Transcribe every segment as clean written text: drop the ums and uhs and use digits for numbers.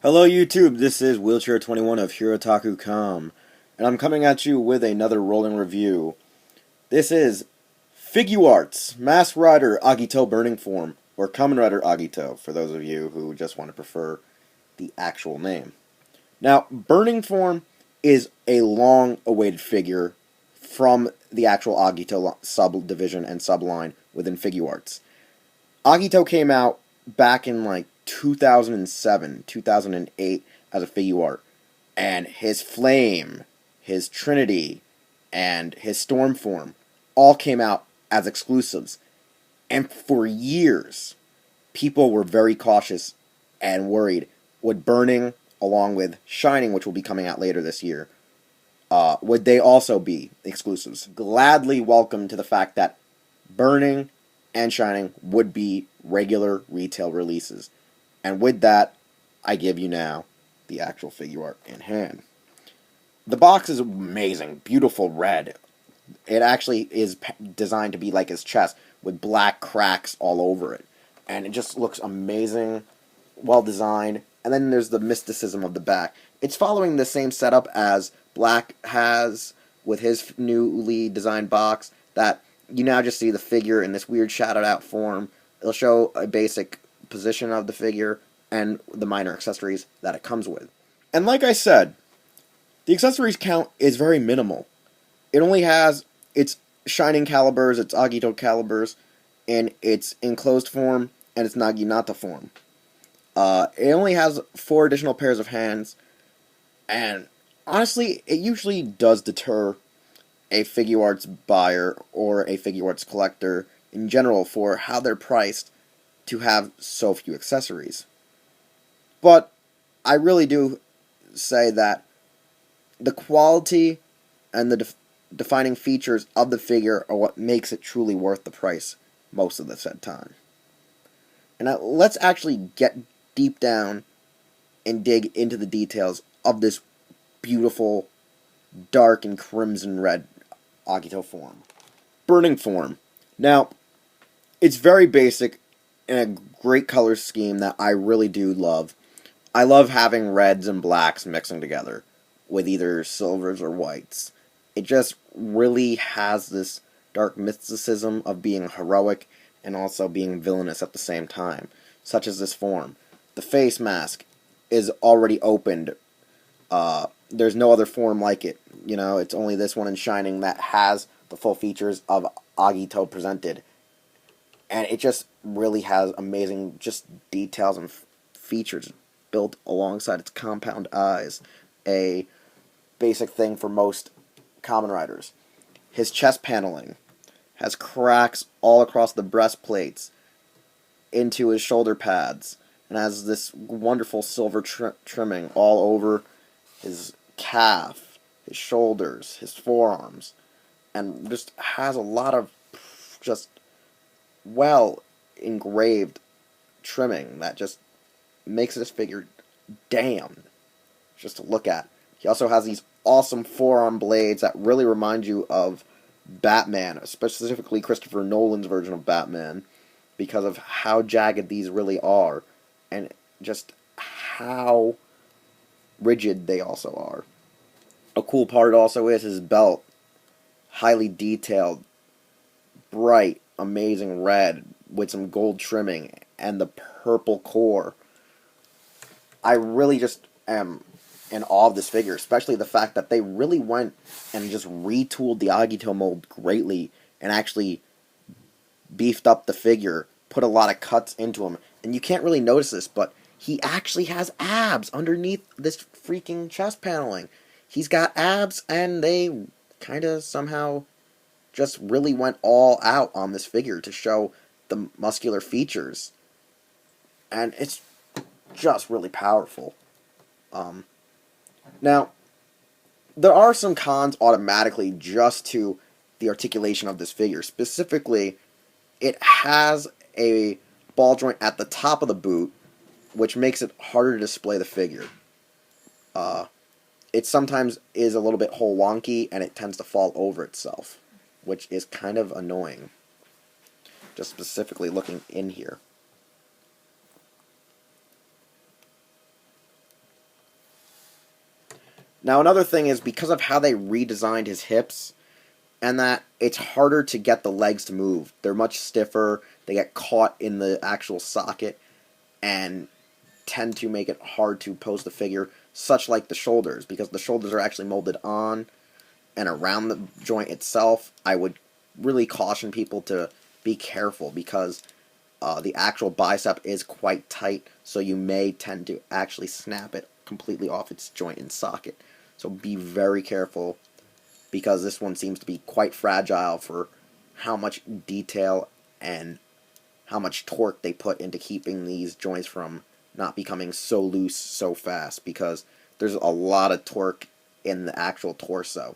Hello YouTube, this is Wheelchair21 of Hirotaku.com, and I'm coming at you with another rolling review. This is Figuarts Masked Rider Agito Burning Form, or Kamen Rider Agito, for those of you who just want to prefer the actual name. Now, Burning Form is a long-awaited figure from the actual Agito subdivision and subline within Figuarts. Agito came out back in 2007, 2008 as a Figuart, and his Flame, his Trinity, and his Storm form all came out as exclusives. And for years, people were very cautious and worried would Burning, along with Shining, which will be coming out later this year, would they also be exclusives. Gladly welcome to the fact that Burning and Shining would be regular retail releases. And with that, I give you now the actual Figuart in hand. The box is amazing, beautiful red. It actually is designed to be like his chest, with black cracks all over it. And it just looks amazing, well designed. And then there's the mysticism of the back. It's following the same setup as Black has with his newly designed box, that you now just see the figure in this weird shadowed out form. It'll show a basic position of the figure and the minor accessories that it comes with. And like I said, the accessories count is very minimal. It only has its Shining calibers, its Agito calibers, in its enclosed form and its Naginata form. It only has 4 additional pairs of hands, and honestly, it usually does deter a Figuarts buyer or a Figuarts collector in general for how they're priced to have so few accessories. But I really do say that the quality and the defining features of the figure are what makes it truly worth the price most of the said time. And now let's actually get deep down and dig into the details of this beautiful dark and crimson red Agito form. Burning form. Now, it's very basic and a great color scheme that I really do love. I love having reds and blacks mixing together with either silvers or whites. It just really has this dark mysticism of being heroic and also being villainous at the same time, such as this form. The face mask is already opened. There's no other form like it. You know, it's only this one in Shining that has the full features of Agito presented. And it just really has amazing just details and features built alongside its compound eyes. A basic thing for most Kamen Riders. His chest paneling has cracks all across the breastplates into his shoulder pads, and has this wonderful silver trimming all over his calf, his shoulders, his forearms, and just has a lot of just well engraved trimming that just makes this figure damn just to look at. He also has these awesome forearm blades that really remind you of Batman, specifically Christopher Nolan's version of Batman, because of how jagged these really are and just how rigid they also are. A cool part also is his belt. Highly detailed, bright, amazing red with some gold trimming and the purple core. I really just am in awe of this figure, especially the fact that they really went and just retooled the Agito mold greatly and actually beefed up the figure, put a lot of cuts into him. And you can't really notice this, but he actually has abs underneath this freaking chest paneling. He's got abs, and they kind of somehow just really went all out on this figure to show the muscular features. And it's just really powerful. Now, there are some cons automatically just to the articulation of this figure. Specifically, it has a ball joint at the top of the boot, which makes it harder to display the figure. It sometimes is a little bit hole wonky, and it tends to fall over itself, which is kind of annoying, just specifically looking in here. Now, another thing is because of how they redesigned his hips, and that it's harder to get the legs to move. They're much stiffer, they get caught in the actual socket, and tend to make it hard to pose the figure, such like the shoulders, because the shoulders are actually molded on and around the joint itself. I would really caution people to be careful because the actual bicep is quite tight, so you may tend to actually snap it completely off its joint and socket. So be very careful because this one seems to be quite fragile for how much detail and how much torque they put into keeping these joints from not becoming so loose so fast, because there's a lot of torque in the actual torso.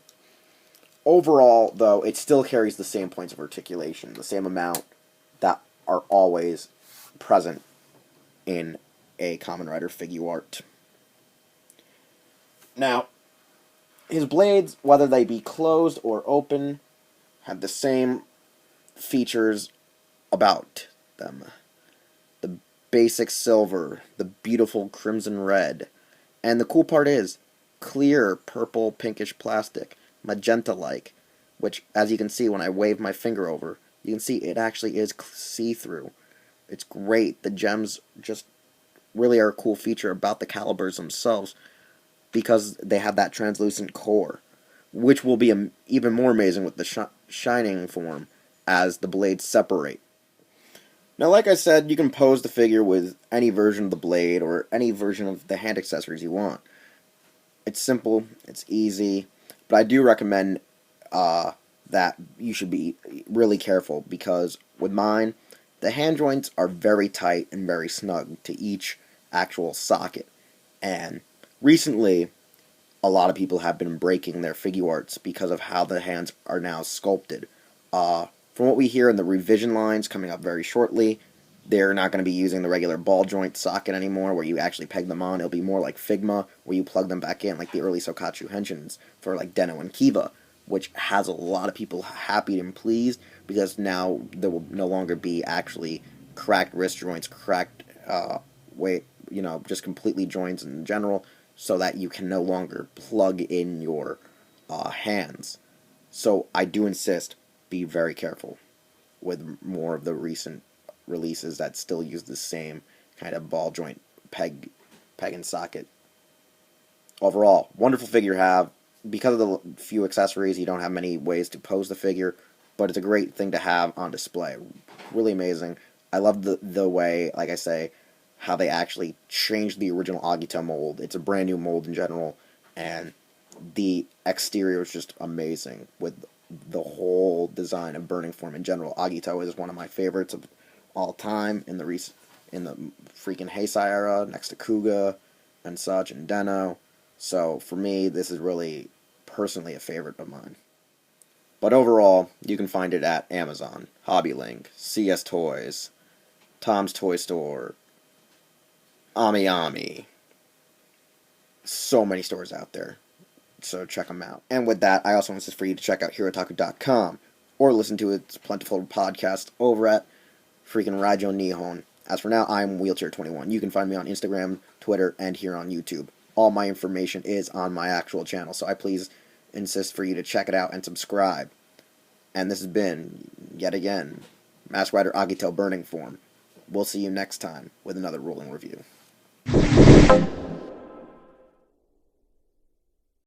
Overall, though, it still carries the same points of articulation, the same amount that are always present in a Kamen Rider Figuart. Now, his blades, whether they be closed or open, have the same features about them. The basic silver, the beautiful crimson red, and the cool part is clear purple pinkish plastic, magenta-like, which, as you can see when I wave my finger over, you can see it actually is see-through. It's great. The gems just really are a cool feature about the calibers themselves because they have that translucent core, which will be even more amazing with the shining form as the blades separate. Now, like I said, you can pose the figure with any version of the blade or any version of the hand accessories you want. It's simple, it's easy, but I do recommend that you should be really careful because with mine, the hand joints are very tight and very snug to each actual socket. And recently, a lot of people have been breaking their Figuarts because of how the hands are now sculpted. From what we hear in the revision lines coming up very shortly, they're not going to be using the regular ball joint socket anymore where you actually peg them on. It'll be more like Figma where you plug them back in like the early Sokatsu Henshins for like Den-O and Kiva, which has a lot of people happy and pleased because now there will no longer be actually cracked wrist joints, cracked just completely joints in general, so that you can no longer plug in your hands. So I do insist, be very careful with more of the recent releases that still use the same kind of ball joint peg and socket. Overall, wonderful figure to have. Because of the few accessories, you don't have many ways to pose the figure, but it's a great thing to have on display. Really amazing. I love the way, like I say, how they actually changed the original Agito mold. It's a brand new mold in general, and the exterior is just amazing with the whole design of Burning Form in general. Agito is one of my favorites of all time in the freaking Heisei era, next to Kuga and such, and Den-O. So for me, this is really personally a favorite of mine. But overall, you can find it at Amazon, HobbyLink, CS Toys, Tom's Toy Store, Ami Ami. So many stores out there. So check them out. And with that, I also insist for you to check out Hirotaku.com or listen to its plentiful podcast over at freaking Raijo Nihon. As for now, I'm Wheelchair21. You can find me on Instagram, Twitter, and here on YouTube. All my information is on my actual channel, so I please insist for you to check it out and subscribe. And this has been, yet again, Masked Rider Agito Burning Form. We'll see you next time with another rolling review.